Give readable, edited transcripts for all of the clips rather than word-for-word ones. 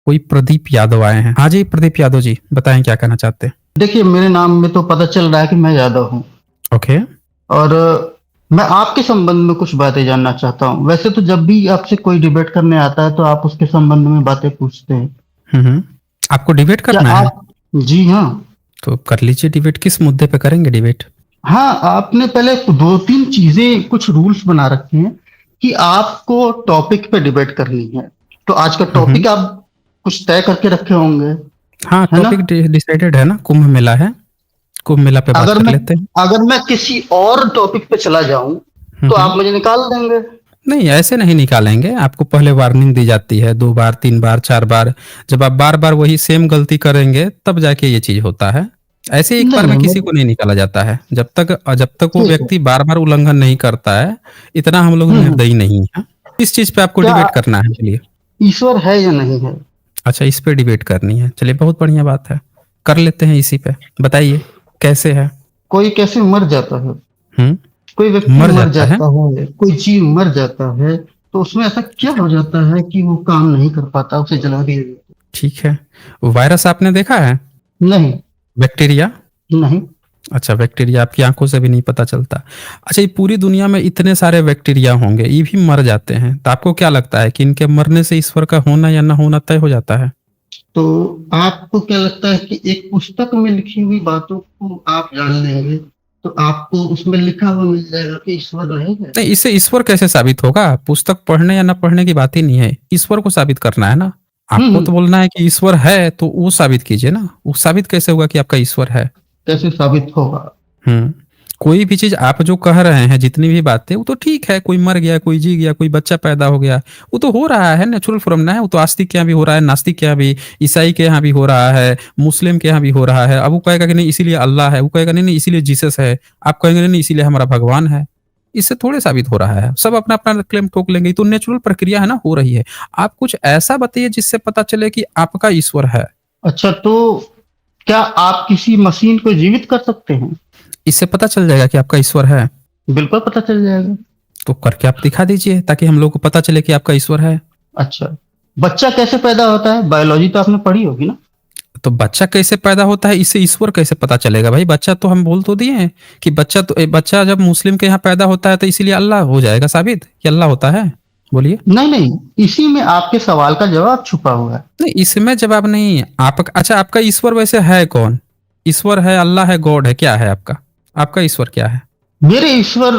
कोई प्रदीप यादव आए हैं। हाँ जी, प्रदीप यादव जी, बताएं क्या कहना चाहते हैं। देखिए, मेरे नाम में तो पता चल रहा है कि मैं यादव हूँ। ओके। और मैं आपके संबंध में कुछ बातें जानना चाहता हूँ। वैसे तो जब भी आपसे कोई डिबेट करने आता है तो आप उसके संबंध में बातें पूछते हैं। हम्म। आपको डिबेट क्या करना है? आप? जी हाँ। तो कर लीजिए डिबेट। किस मुद्दे पे करेंगे डिबेट? हाँ, आपने पहले दो तीन चीजें, कुछ रूल्स बना रखे हैं कि आपको टॉपिक पे डिबेट करनी है। तो आज का हम्म। टॉपिक आप कुछ तय करके रखे होंगे, हाँ, है ना? टॉपिक डिसाइडेड है ना, कुंभ मेला है। कुंभ मेला पे बात अगर कर मैं लेते हैं। अगर मैं किसी और टॉपिक पे चला जाऊं तो हम्म। आप मुझे निकाल देंगे। नहीं, ऐसे नहीं निकालेंगे। आपको पहले वार्निंग दी जाती है 2 बार 3 बार 4 बार। जब आप बार बार वही सेम गलती करेंगे तब जाके ये चीज होता है। ऐसे एक नहीं बार में नहीं, किसी मैं को नहीं निकाला जाता है। जब तक वो ठीक है। व्यक्ति बार बार उल्लंघन नहीं करता है, इतना हम लोग हम्म। निर्दयी नहीं है। किस चीज पे आपको क्या डिबेट करना है, चलिए। ईश्वर है या नहीं है? अच्छा, इस पे डिबेट करनी है, चलिए बहुत बढ़िया बात है। कर लेते हैं इसी पे। बताइए कैसे है। कोई कैसे मर जाता है? कोई व्यक्ति मर मर जाता है? जाता है, कोई जीव मर जाता है, तो उसमें ऐसा क्या हो जाता है कि वो काम नहीं कर पाता, उसे जला दिया जाता ठीक है। वायरस आपने देखा है? है? नहीं। बैक्टीरिया। नहीं। अच्छा, बैक्टीरिया आपकी आंखों से भी नहीं पता चलता। अच्छा, ये पूरी दुनिया में इतने सारे बैक्टीरिया होंगे, ये भी मर जाते हैं, तो आपको क्या लगता है कि इनके मरने से ईश्वर का होना या ना होना तय हो जाता है? तो आपको क्या लगता है कि एक पुस्तक में लिखी हुई बातों को आप जान लेंगे तो आपको उसमें लिखा हुआ मिल जाएगा कि ईश्वर रहेगा? नहीं, इससे ईश्वर कैसे साबित होगा? पुस्तक पढ़ने या ना पढ़ने की बात ही नहीं है, ईश्वर को साबित करना है ना। आपको हम्म। तो बोलना है कि ईश्वर है, तो वो साबित कीजिए ना। वो साबित कैसे होगा कि आपका ईश्वर है? कैसे साबित होगा? हम्म। कोई भी चीज आप जो कह रहे हैं, जितनी भी बातें, वो तो ठीक है। कोई मर गया, कोई जी गया, कोई बच्चा पैदा हो गया, वो तो हो रहा है, नेचुरल फिनोमेना है। वो तो आस्तिक के यहाँ भी हो रहा है, नास्तिक के यहाँ भी, ईसाई के यहाँ भी हो रहा है, मुस्लिम के यहाँ भी हो रहा है। अब वो कहेगा कि नहीं इसीलिए अल्लाह है, वो कहेगा नहीं नहीं इसीलिए जीसस है, आप कहेंगे नहीं नहीं इसीलिए हमारा भगवान है। इससे थोड़े साबित हो रहा है। सब अपना अपना क्लेम ठोक लेंगे। ये तो नेचुरल प्रक्रिया है ना, हो रही है। आप कुछ ऐसा बताइए जिससे पता चले कि आपका ईश्वर है। अच्छा, तो क्या आप किसी मशीन को जीवित कर सकते हैं? इससे पता चल जाएगा कि आपका ईश्वर है। बिल्कुल पता चल जाएगा। तो करके आप दिखा दीजिए ताकि हम लोग को पता चले कि आपका ईश्वर है। अच्छा, बच्चा कैसे पैदा होता है? बायोलॉजी तो आपने पढ़ी होगी ना? तो बच्चा कैसे पैदा होता है, इससे ईश्वर कैसे पता चलेगा भाई? बच्चा तो हम बोल तो दिए हैं कि बच्चा जब मुस्लिम के यहाँ पैदा होता है तो इसीलिए अल्लाह हो जाएगा साबित कि अल्लाह होता है। बोलिए। नहीं नहीं, इसी में आपके सवाल का जवाब छुपा हुआ है। नहीं, इसमें जवाब नहीं है। आप अच्छा, आपका ईश्वर वैसे है कौन? ईश्वर है, अल्लाह है, गॉड है, क्या है आपका? आपका ईश्वर क्या है? मेरे ईश्वर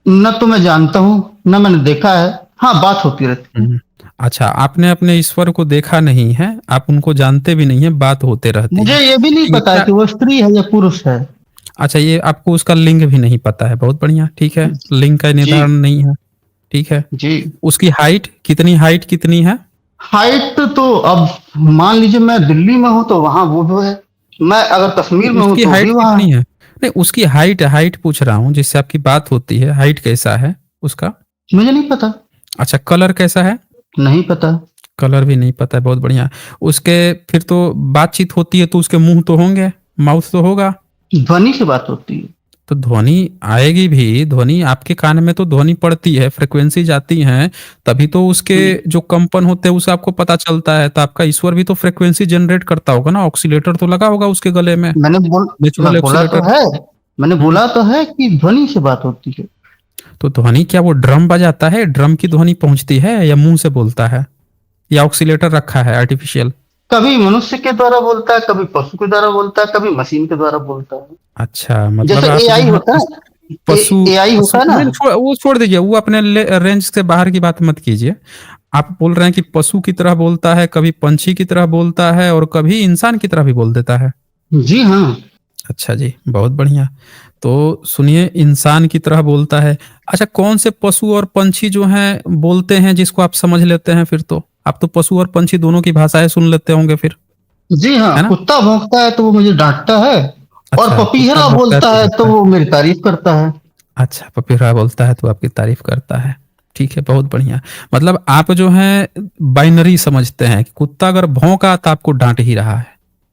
न तो मैं जानता हूँ, न मैंने देखा है। हाँ, बात होती रहती है। हम्म। अच्छा, आपने अपने ईश्वर को देखा नहीं है, आप उनको जानते भी नहीं है, बात होते रहती मुझे है। ये भी नहीं ठीक है पता है क्या? कि वो स्त्री है या पुरुष है। अच्छा, ये आपको उसका लिंग भी नहीं पता है, बहुत बढ़िया, ठीक है। लिंग का जी। निर्धारण नहीं है, ठीक है। जी। उसकी हाइट कितनी है? हाइट तो अब मान लीजिए मैं दिल्ली में हूँ तो वहां वो है, मैं अगर कश्मीर नहीं, में हूँ उसकी तो भी हाइट वहां कितनी है। है? नहीं, उसकी हाइट पूछ रहा हूँ, जिससे आपकी बात होती है। हाइट कैसा है उसका? मुझे नहीं पता। अच्छा, कलर कैसा है? नहीं पता। कलर भी नहीं पता है, बहुत बढ़िया। उसके फिर तो बातचीत होती है तो उसके मुंह तो होंगे, माउथ तो होगा। ध्वनि से बात होती है। तो ध्वनि आएगी भी, ध्वनि आपके कान में तो ध्वनि पड़ती है, फ्रिक्वेंसी जाती है, तभी तो उसके हम्म। जो कंपन होते हैं उसे आपको पता चलता है। तो आपका ईश्वर भी तो फ्रिक्वेंसी जनरेट करता होगा ना, ऑक्सीलेटर तो लगा होगा उसके गले में, मैं नेचुरल बोला तो ऑक्सीलेटर। है। मैंने हम्म। बोला तो है कि ध्वनि से बात होती है। तो ध्वनि क्या वो ड्रम बजाता है, ड्रम की ध्वनि पहुंचती है, या मुंह से बोलता है, या ऑक्सीलेटर रखा है आर्टिफिशियल? कभी मनुष्य के द्वारा बोलता है, कभी पशु के द्वारा बोलता है, कभी मशीन के द्वारा बोलता है। अच्छा, मतलब जैसे आप जो एआई है होता है। पशु एआई पशु होता है ना। नहीं, वो छोड़ दीजिए, वो अपने रेंज से बाहर की बात मत कीजिए। आप बोल रहे हैं कि पशु की तरह बोलता है, कभी पंछी की तरह बोलता है, और कभी इंसान की तरह भी बोल देता है। जी हाँ। अच्छा जी, बहुत बढ़िया। तो सुनिए, इंसान की तरह बोलता है। अच्छा, कौन से पशु और पंछी जो हैं बोलते हैं जिसको आप समझ लेते हैं? फिर तो आप तो पशु और पंछी दोनों की भाषाएं सुन लेते होंगे फिर, जी हाँ, है ना? कुत्ता भौंकता है तो वो मुझे डांटता है। और अच्छा, कुत्ता पपीहरा भौंकता है बोलता तो है तो डांटता है। वो मेरी तारीफ करता है। अच्छा, पपीहा बोलता है तो आपकी तारीफ करता है। ठीक है, बहुत बढ़िया। मतलब आप जो है बाइनरी समझते हैं कि कुत्ता अगर भौंका तो आपको डांट ही रहा है,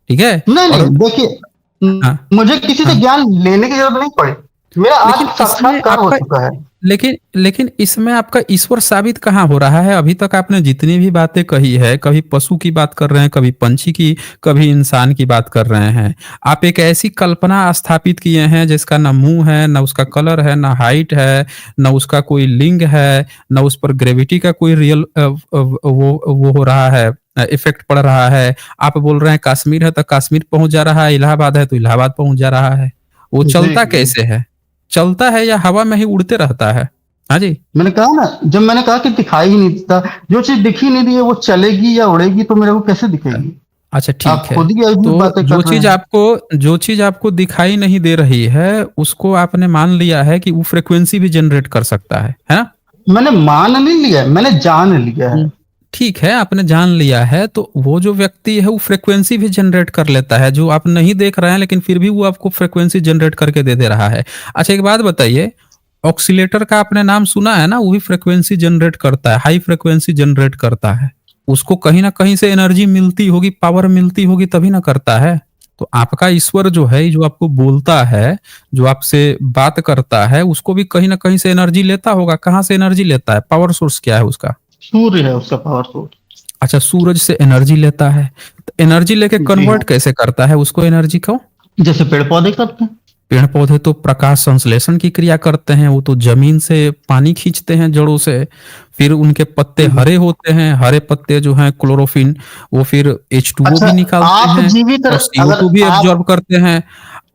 ठीक है। नहीं और नहीं, देखिए, हाँ, मुझे किसी से हाँ। ज्ञान लेने की जरूरत नहीं पड़ी। मेरा आज लेकिन इसमें साक्षात्कार हो आपका चुका है। लेकिन लेकिन इसमें आपका ईश्वर साबित कहाँ हो रहा है? अभी तक आपने जितनी भी बातें कही है, कभी पशु की बात कर रहे हैं, कभी पंछी की, कभी इंसान की बात कर रहे हैं। आप एक ऐसी कल्पना स्थापित किए हैं जिसका ना मुँह है, ना उसका कलर है, ना हाइट है, ना उसका कोई लिंग है, ना उस पर ग्रेविटी का कोई रियल वो हो रहा है, इफ़ेक्ट पड़ रहा है। आप बोल रहे हैं कश्मीर है तो कश्मीर पहुँच जा रहा है, इलाहाबाद है तो इलाहाबाद पहुँच जा रहा है। वो जी, चलता जी। कैसे है? चलता है या हवा में ही उड़ते रहता है? हाँ जी। मैंने कहा ना, जब मैंने कहा कि दिखाई ही नहीं देता, जो चीज़ दिख ही नहीं रही है वो चलेगी या उड़ेगी तो मेरे को कैसे दिखेगी? अच्छा ठीक आप है। खुद ही अजीब तो बातें कर रहे हैं। जो चीज़ आपको दिखाई नहीं दे रही है, उसको आपने मान लिया है कि वो फ्रीक्वेंसी भी जनरेट कर सकता है ना? मैंने मान नहीं लिया है, मैंने जान लिया है। हुँ। ठीक है, आपने जान लिया है, तो वो जो व्यक्ति है वो फ्रीक्वेंसी भी जनरेट कर लेता है, जो आप नहीं देख रहे हैं लेकिन फिर भी वो आपको फ्रीक्वेंसी जनरेट करके दे रहा है। अच्छा एक बात बताइए, ऑक्सीलेटर का आपने नाम सुना है ना? वो भी फ्रीक्वेंसी जनरेट करता है, हाई फ्रीक्वेंसी जनरेट करता है। उसको कहीं न कहीं से एनर्जी मिलती होगी, पावर मिलती होगी तभी ना करता है। तो आपका ईश्वर जो है, जो आपको बोलता है, जो आपसे बात करता है, उसको भी कहीं न कहीं से एनर्जी लेता होगा। कहाँ से एनर्जी लेता है? पावर सोर्स क्या है उसका? सूर्य है उसका पावर सोर्स। अच्छा सूरज से एनर्जी लेता है। तो एनर्जी लेके जी हाँ, कन्वर्ट कैसे करता है उसको एनर्जी को? जैसे पेड़-पौधे करते हैं। पेड़ पौधे तो प्रकाश संश्लेषण की क्रिया करते हैं, वो तो जमीन से पानी खींचते हैं जड़ों से, फिर उनके पत्ते हुँ, हुँ। हरे होते हैं, हरे पत्ते जो हैं क्लोरोफिल वो फिर H2O अच्छा, भी निकालते आप हैं जीवित और अगर CO2 भी आप एब्जॉर्ब करते हैं।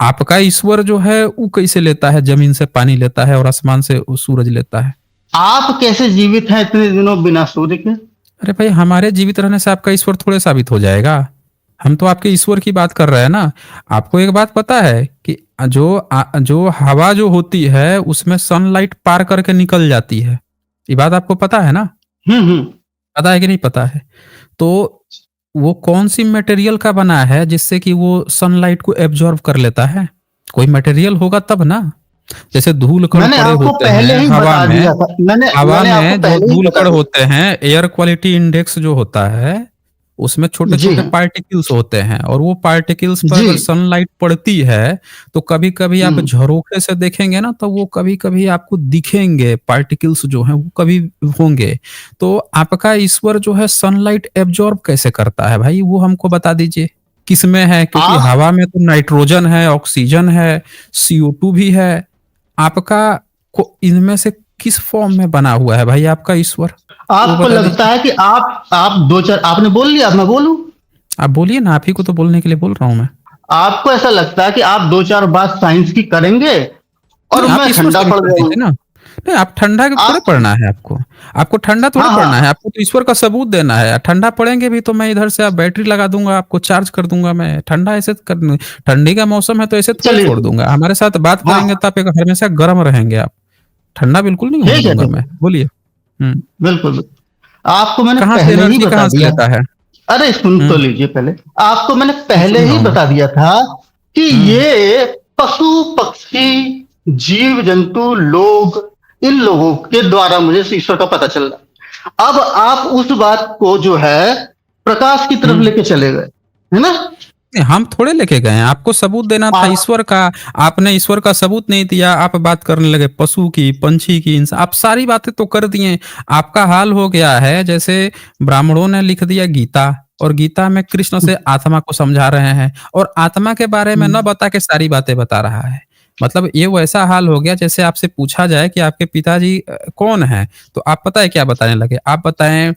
आपका ईश्वर जो है वो कैसे लेता है? जमीन से पानी लेता है और आसमान से वो सूरज लेता है। आप कैसे जीवित हैं इतने दिनों बिना सूर्य के? अरे भाई हमारे जीवित रहने से आपका ईश्वर थोड़े साबित हो जाएगा। हम तो आपके ईश्वर की बात कर रहे हैं ना। आपको एक बात पता है कि जो हवा जो होती है उसमें सनलाइट पार करके निकल जाती है। ये बात आपको पता है ना? हुँ, हुँ। पता है कि नहीं पता है? तो वो कौन सी मटेरियल का बना है जिससे कि वो सनलाइट को एब्जॉर्ब कर लेता है? कोई मटेरियल होगा तब ना। जैसे धूल कण मैंने पड़े आपको होते पहले हैं ही हवा बता में, दिया था। मैंने हवा मैंने आपको में जो पहले ही धूल बता कण दिया। होते हैं, एयर क्वालिटी इंडेक्स जो होता है, उसमें जी छोटे-छोटे हाँ, पार्टिकल्स होते हैं और वो पार्टिकल्स पर जी। अगर सनलाइट पड़ती है, तो कभी-कभी आप हुँ। झरोखे से देखेंगे ना, तो वो कभी-कभी आपको दिखेंगे, पार्टिकल्स जो हैं, वो कभी होंगे। तो आपका ईश्वर जो है सनलाइट एब्ज़ॉर्ब कैसे करता है भाई? वो हमको बता दीजिए। किसमें है? क्योंकि आप हवा में तो नाइट्रोजन है, ऑक्सीजन है, CO2 भी है। आपका को इनमें से किस फॉर्म में बना हुआ है भाई आपका ईश्वर? वो आपको बता लगता दीजिए। है कि आप 2-4 आपने बोल लिया, अब मैं बोलूँ? आप बोलिए ना, आप ही को तो बोलने के लिए बोल रहा हूँ मैं। आपको ऐसा लगता है कि आप 2-4 बात साइंस की करेंगे नहीं, और आप मैं ईश्वर ठंडा साबित पड़ कर जाऊँगा। दीजिए ना। नहीं, आप ठंडा क्यों थोड़े आप पड़ना है आपको। आपको ठंडा थोड़े हाँ, पड़ना है, हाँ। आपको तो ईश्वर का सबूत देना है। ठंडा पड़ेंगे भी तो मैं इधर से आप बैटरी लगा दूँगा, आपको चार्ज कर दूँगा मैं। ठंडा ऐसे कर ठंडी का मौसम है तो ऐसे थोड़े चलिए, छोड़ दूँगा। हमारे साथ बात करेंगे हाँ, तो आप एक हमेशा गर्म रहेंगे आप। ठंडा बिल्कुल नहीं होने ठीक है, दूँगा ठीक मैं। है। बोलिए। हुँ। बिल्कुल, बिल्कुल। आपको मैंने कहाँ से पहले ही एनर्जी बता कहाँ से दिया। लेता है? अरे सुन हुँ, तो लीजिए पहले। आपको मैंने पहले सुन रहा ही हूँ मैं। बता दिया था कि हुँ। ये पशु-पक्षी, जीव-जंतु, लोग, इन लोगों के द्वारा मुझे इस ईश्वर का पता चल रहा है। अब आप उस बात को जो है प्रकाश की तरफ हुँ। लेके चले गए, है ना? नहीं, हम थोड़े लेके गए हैं, आपको सबूत देना था आप ईश्वर का, आपने ईश्वर का सबूत नहीं दिया, आप बात करने लगे पशु की, पंछी की, इंसा आप सारी बातें तो कर दिए। आपका हाल हो गया है जैसे ब्राह्मणों ने लिख दिया गीता और गीता में कृष्ण से आत्मा को समझा रहे हैं और आत्मा के बारे में न बता के सारी बातें बता रहा है। मतलब ये वैसा हाल हो गया जैसे आपसे पूछा जाए कि आपके पिताजी कौन हैं? तो आप पता है क्या बताने लगे? आप बताएँ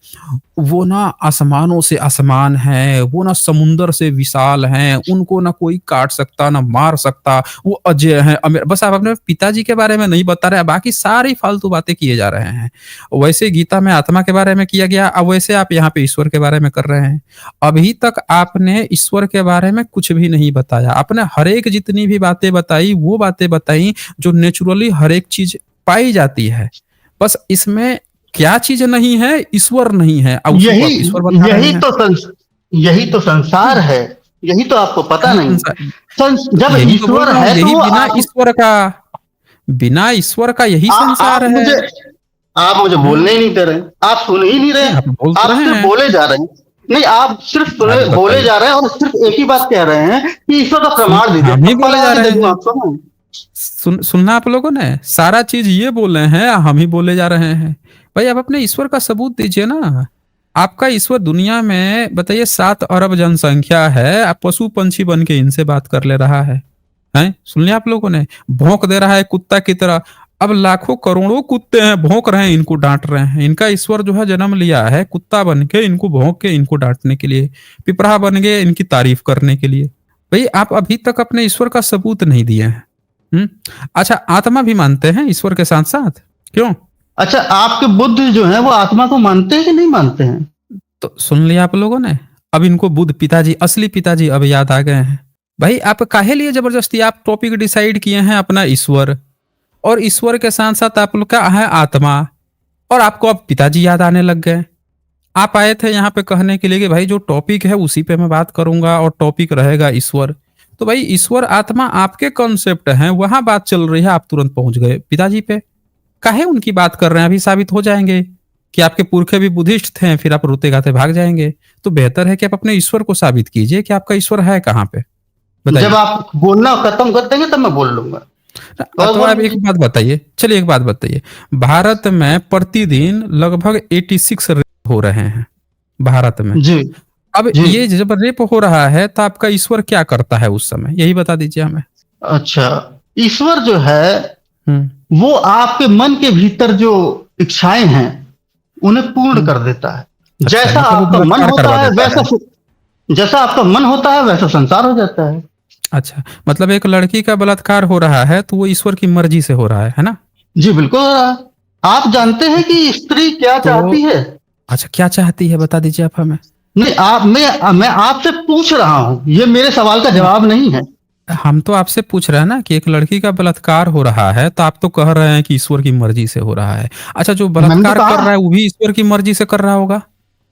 वो ना आसमानों से आसमान है, वो ना समुंदर से विशाल हैं, उनको ना कोई काट सकता, ना मार सकता, वो अजेय हैं, अमर बस आप अपने पिताजी के बारे में नहीं बता रहे, बाकी सारी फालतू बातें किए जा रहे हैं। वैसे गीता में आत्मा के बारे में किया गया, अब वैसे आप यहाँ पे ईश्वर के बारे में कर रहे हैं। अभी तक आपने ईश्वर के बारे में कुछ भी नहीं बताया। आपने हर एक जितनी भी बातें बताई, वो बातें बताई जो नेचुरली हर एक चीज़ पाई जाती है। बस इसमें क्या चीज़ नहीं है? ईश्वर नहीं है और उसी को यही आप ईश्वर बता रहे यही हैं। तो यही तो संसार हुँ, है। यही तो आपको पता कहाँ नहीं। संसार तो जब यही तो बोल ईश्वर रहा हूँ, है तो यही वो आप बिना ईश्वर का यही संसार आप है। मुझे हुँ, बोलने ही नहीं दे रहे हैं। आप सुन ही नहीं रहे नहीं हैं। आप बोल तो आप रहे सिर्फ़ हैं। बोले जा रहे हैं। नहीं, आप सिर्फ़ आप सुने बोले बताइए। जा रहे हैं और सिर्फ़ एक ही बात कह रहे हैं कि ईश्वर का सुन प्रमाण दीजिए। हम ही अब बोले प्रमाण जा दे रहे दूँ हैं। आपको मैं? सुनना आप लोगों ने, सारा चीज ये बोले हैं, हम ही बोले जा रहे हैं। भाई आप अपने ईश्वर का सबूत दीजिए ना। आपका ईश्वर दुनिया में बताइए 7 अरब जनसंख्या है, आप पशु पंछी बन के इनसे बात कर ले रहा है। हैं? सुन लिया आप लोगों ने, भौंक दे रहा है कुत्ता की तरह। अब लाखों करोड़ों कुत्ते हैं, भौंक रहे हैं, इनको डांट रहे हैं। इनका ईश्वर जो है जन्म लिया है कुत्ता बन के, इनको भौंक के इनको डांटने के लिए, पिपरा बन गए इनकी तारीफ करने के लिए। भाई आप अभी तक अपने ईश्वर का सबूत नहीं दिए हैं। हम्म। अच्छा, आत्मा भी मानते हैं ईश्वर के साथ साथ, क्यों? अच्छा, आपके बुद्ध जो है वो आत्मा को मानते हैं कि नहीं मानते हैं? तो सुन लिया आप लोगों ने। अब इनको बुद्ध पिताजी, असली पिताजी अब याद आ गए हैं। भाई आप काहे लिए जबरदस्ती आप टॉपिक डिसाइड किए हैं अपना ईश्वर, और ईश्वर के साथ साथ आप लोग का है आत्मा, और आपको अब पिताजी याद आने लग गए। आप आए थे यहाँ पे कहने के लिए कि भाई जो टॉपिक है उसी पे मैं बात करूंगा और टॉपिक रहेगा ईश्वर। तो भाई ईश्वर आत्मा आपके कॉन्सेप्ट हैं, वहां बात चल रही है, आप तुरंत पहुंच गए पिताजी पे। काहे उनकी बात कर रहे हैं? अभी साबित हो जाएंगे कि आपके पुरखे भी बुद्धिस्ट थे, फिर आप रोते गाते भाग जाएंगे। तो बेहतर है कि आप अपने ईश्वर को साबित कीजिए कि आपका ईश्वर है कहाँ पे, जब बताइए। आप बोलना खत्म कर देंगे तब मैं बोल लूंगा। और तो बोल आप एक बात बताइए, चलिए एक बात बताइए। भारत में प्रतिदिन लगभग 86 रेप हो रहे हैं भारत में। जी अब जी। ये जब रेप हो रहा है तो आपका ईश्वर क्या करता है उस समय, यही बता दीजिए हमें। अच्छा, ईश्वर जो है हम्म। वो आपके मन के भीतर जो इच्छाएं हैं उन्हें पूर्ण कर देता है। अच्छा, जैसा मतलब वो आपका मन बलात्कार होता करवा है देता वैसा है। जैसा आपका मन होता है वैसा संसार हो जाता है। अच्छा, मतलब एक लड़की का बलात्कार हो रहा है तो वो ईश्वर की मर्जी से हो रहा है ना? जी बिल्कुल। आप जानते हैं कि स्त्री क्या तो चाहती है? अच्छा, क्या चाहती है बता दीजिए आप हमें। नहीं, आप मैं आपसे पूछ रहा हूं, ये मेरे सवाल का जवाब नहीं है। हम तो आपसे पूछ रहे हैं ना कि एक लड़की का बलात्कार हो रहा है तो आप तो कह रहे हैं कि ईश्वर की मर्जी से हो रहा है। अच्छा, जो मैंने तो बलात्कार कर कहा रहा है वो भी ईश्वर की मर्जी से कर रहा होगा,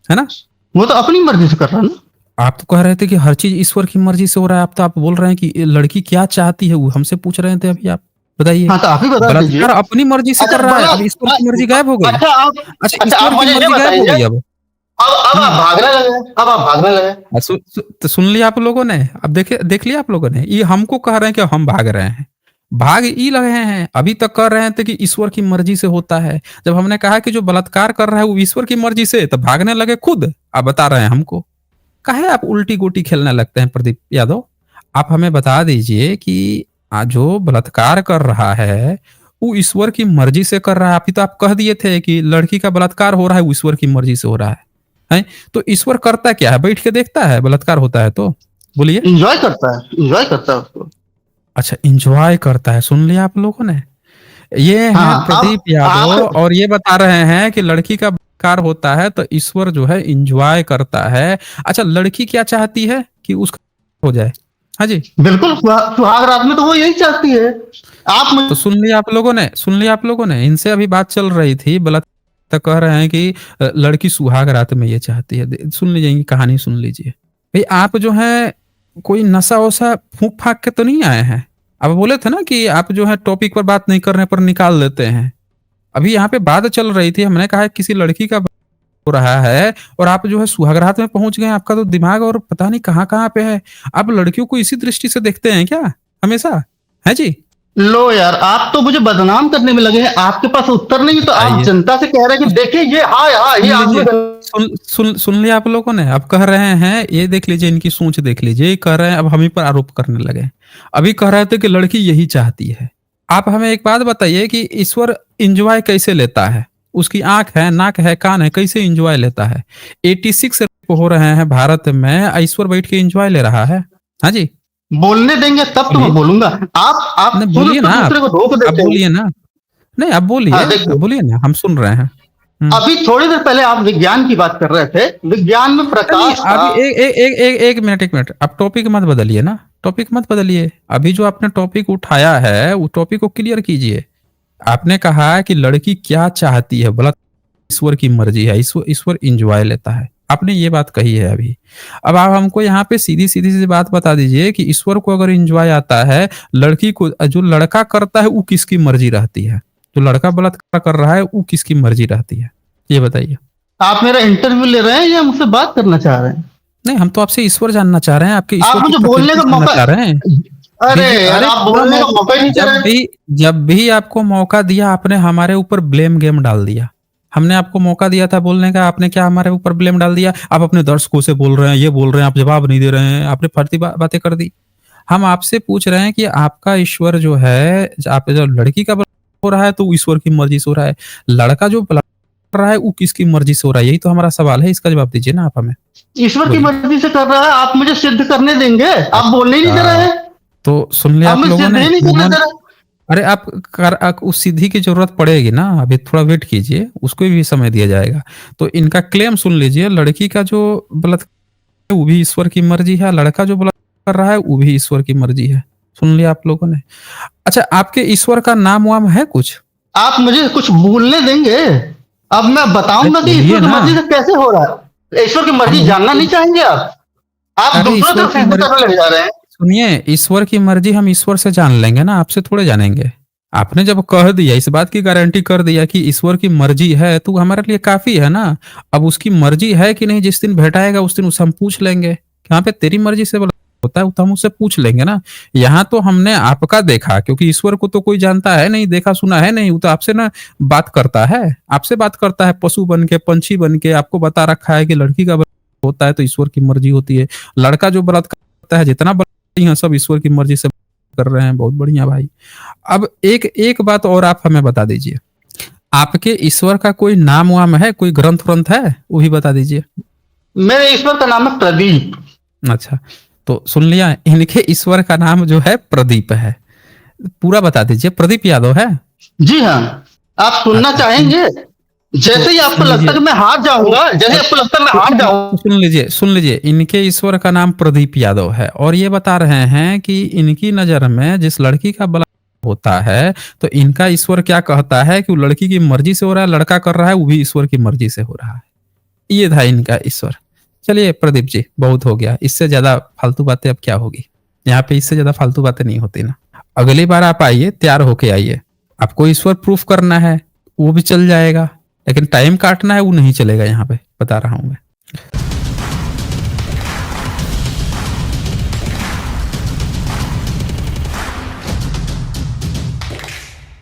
है ना? वो तो अपनी मर्जी से कर रहा है ना। आप तो कह रहे थे कि हर चीज ईश्वर की मर्जी से हो रहा है। आप तो आप बोल रहे हैं कि ये लड़की क्या चाहती है वो हमसे पूछ रहे थे अभी आप। बताइए। हाँ, तो आप ही बता दीजिए। बलात्कार अपनी मर्जी से अच्छा कर रहा है, बड़ा अब ईश्वर की मर्जी गायब हो गई। अच्छा, अच्छा आप ईश्वर की मुझे ये मर्जी गायब हो बताइए। गई अब। अब आप हम्म। भागने लगे। अब आप भागने लगे। तो सुन लिया आप लोगों ने, अब देख लिया आप लोगों ने, ये हमको कह रहे हैं कि हम भाग रहे हैं। भाग ही लगे हैं, अभी तक कर रहे थे कि ईश्वर की मर्जी से होता है। जब हमने कहा कि जो बलात्कार कर रहा है वो ईश्वर की मर्जी से, तो भागने लगे खुद। अब बता रहे हैं हमको। काहे आप उल्टी गोटी खेलने लगते हैं प्रदीप यादव? आप हमें बता दीजिए कि जो बलात्कार कर रहा है वो ईश्वर की मर्जी से कर रहा है। अभी तो आप कह दिए थे कि लड़की का बलात्कार हो रहा है वो ईश्वर की मर्जी से हो रहा है? तो ईश्वर करता क्या है? बैठ के देखता है बलात्कार होता है तो? बोलिए। इंजॉय करता है उसको। अच्छा, इंजॉय करता है। सुन लिया आप लोगों ने। ये हैं हाँ, प्रदीप अब यादव, आप और ये बता रहे हैं कि लड़की का बलात्कार होता है तो ईश्वर जो है इंजॉय करता है। अच्छा, लड़की क्या चाहती है कि उसका हो जाए? हाँ जी। बिल्कुल सुहाग रात में तो वो यही चाहती है। आप तो सुन लिया आप लोगों ने, सुन लिया आप लोगों ने, इनसे अभी बात चल रही थी बलात्कार। तो कह रहे हैं कि लड़की सुहाग रात में ये चाहती है। सुन लीजिए, इनकी कहानी सुन लीजिए। भाई आप जो है कोई नशा वशा फूंक फाक के तो नहीं आए हैं? आप बोले थे ना कि आप जो है टॉपिक पर बात नहीं करने पर निकाल देते हैं। अभी यहाँ पे बात चल रही थी, हमने कहा किसी लड़की का हो रहा है और आप जो है सुहागरात में पहुंच गए। आपका तो दिमाग और पता नहीं कहाँ कहाँ पे है। आप लड़कियों को इसी दृष्टि से देखते हैं क्या हमेशा? है जी। लो यार, आप तो मुझे बदनाम करने में लगे हैं। आपके पास उत्तर नहीं है तो आप बताइए। जनता से कह रहे हैं कि देखिए ये हाँ हाँ ये सुन आदमी लीजिए, सुन लिया आप लोगों ने। अब कह रहे हैं, ये देख लीजिए, इनकी सोच देख लीजिए। ये कह रहे हैं अब हम ही पर आरोप करने लगे। अभी कह रहे थे कि लड़की यही चाहती है। आप हमें एक बात बताइए कि ईश्वर इंजॉय कैसे लेता है? उसकी आंख है, नाक है, कान है, कैसे इंजॉय लेता है? 86 रेप हो रहे हैं भारत में, ईश्वर बैठ के इंजॉय ले रहा है? हाँ जी। बोलने देंगे तब तो मैं बोलिए। बोलूंगा। आप नहीं, खुद बोलिए तो ना दूसरे को रोक आप देते हैं। बोलिए ना। नहीं, आप बोलिए, हाँ आप देखिए, बोलिए ना, हम सुन रहे हैं। अभी थोड़ी देर पहले आप विज्ञान की बात कर रहे थे। विज्ञान में नहीं, प्रकाश था। अभी एक मिनट, एक मिनट। आप टॉपिक मत बदलिए ना, टॉपिक मत बदलिए। अभी जो आपने टॉपिक उठाया है वो टॉपिक को क्लियर कीजिए। आपने कहा कि लड़की क्या चाहती है, बोला ईश्वर की मर्जी है, ईश्वर ईश्वर इंजॉय लेता है। आपने ये बात कही है अभी। अब आप हमको यहाँ पे सीधी सीधी सी बात बता दीजिए कि ईश्वर को अगर इंजॉय आता है, लड़की को जो लड़का करता है वो किसकी मर्जी रहती है? जो लड़का बलात्कार कर रहा है वो किसकी मर्जी रहती है? ये बताइए। आप मेरा इंटरव्यू ले रहे हैं या मुझसे बात करना चाह रहे हैं? नहीं, हम तो आपसे ईश्वर जानना चाह रहे हैं, आपके आप ईश्वर की मुझे बोलने प्रकृति का जानना मौका चाह रहे हैं। अरे दीजिए, यार, अरे आप पूरा बोलने का मौका, मौका ही नहीं दे जब रहे। भी जब भी आपको मौका दिया आपने हमारे ऊपर ब्लेम गेम डाल दिया। हमने आपको मौका दिया था बोलने का, आपने क्या हमारे ऊपर ब्लेम डाल दिया। आप अपने दर्शकों से बोल रहे हैं, ये बोल रहे हैं, आप जवाब नहीं दे रहे हैं, आपने फर्जी बातें कर दी। हम आपसे पूछ रहे हैं कि आपका ईश्वर जो है, आप जब लड़की का हो रहा है तो वो ईश्वर की मर्जी से हो रहा है, लड़का जो कर रहा है वो किसकी मर्जी से हो रहा है, यही तो हमारा सवाल है, इसका जवाब दीजिए ना आप हमें। ईश्वर की बोलिए। मर्जी से कर रहा है, आप मुझे सिद्ध करने देंगे? आप बोलने ही नहीं दे रहे अच्छा, हैं। तो सुन लिया आप आप मुझे लोगों सिद्ध ने, ही नहीं करने दे रहे। अरे आप उस सिद्धि की जरूरत पड़ेगी ना, अभी थोड़ा वेट कीजिए, उसको भी समय दिया जाएगा। तो इनका क्लेम सुन लीजिए, लड़की का जो बलात्कार है वो भी ईश्वर की मर्जी है, लड़का जो बलात्कार कर रहा है वो भी ईश्वर की मर्जी है। सुन लिया आप लोगों ने। अच्छा, आपके ईश्वर का नाम वाम है कुछ? आप मुझे कुछ बोलने देंगे? अब मैं अरे बताऊंगा कि बोलिए ईश्वर की ना। मर्जी से कैसे हो रहा है। ईश्वर की हम मर्जी वही जानना तो, नहीं चाहेंगे आप अरे दूसरों ईश्वर तरफ की सिद्ध मर्जी, करने लग जा रहे हैं। सुनिए, ईश्वर की मर्जी हम ईश्वर से जान लेंगे ना, आपसे थोड़े जानेंगे। आपने जब कह दिया, इस बात की गारंटी कर दिया कि ईश्वर की मर्जी है, तो हमारे लिए काफी है ना। अब उसकी मर्जी है कि नहीं, जिस दिन भेटाएगा उस दिन उससे हम पूछ लेंगे कि हाँ पे तेरी मर्जी से बोला होता है, वो तो हम उससे पूछ लेंगे ना। यहाँ तो हमने आपका देखा, क्योंकि ईश्वर को तो कोई जानता है नहीं, देखा सुना है नहीं, वो तो आपसे ना बात करता है, आपसे बात करता है, पशु बन के, पंछी बन के आपको बता रखा है कि लड़की का बलात्कार होता है तो ईश्वर की मर्जी होती है, लड़का जो बलात्कार करता है, जितना बलात्कार सब ईश्वर की मर्जी से कर रहे हैं। बहुत बढ़िया भाई। अब एक एक बात और आप हमें बता दीजिए, आपके ईश्वर का कोई नाम वाम है, कोई ग्रंथ व्रंथ है, वो भी बता दीजिए। मेरे ईश्वर का नाम है प्रदीप। अच्छा, तो सुन लिया, इनके ईश्वर का नाम जो है प्रदीप है। पूरा बता दीजिए, प्रदीप यादव है। जी हाँ। आप सुनना अच्छा, चाहेंगे? तो जैसे ही आपको सुन लगता लीजिए, है कि मैं हार जाऊंगा, जैसे ही आपको लगता है मैं हार तो जाऊंगा। सुन लीजिए, इनके ईश्वर का नाम प्रदीप यादव है, और ये बता रहे हैं कि इनकी नजर में जिस लड़की का बलात्कार होता है तो इनका ईश्वर क्या कहता है कि वो लड़की की मर्जी से हो रहा है, लड़का कर रहा है वो भी ईश्वर की मर्जी से हो रहा है। ये था इनका ईश्वर। चलिए प्रदीप जी, बहुत हो गया, इससे ज्यादा फालतू बातें अब क्या होगी। यहाँ पे इससे ज्यादा फालतू बातें नहीं होती ना। अगली बार आप आइए, तैयार होके आइए। आपको ईश्वर प्रूफ करना है वो भी चल जाएगा, लेकिन टाइम काटना है वो नहीं चलेगा, यहाँ पे बता रहा हूं मैं।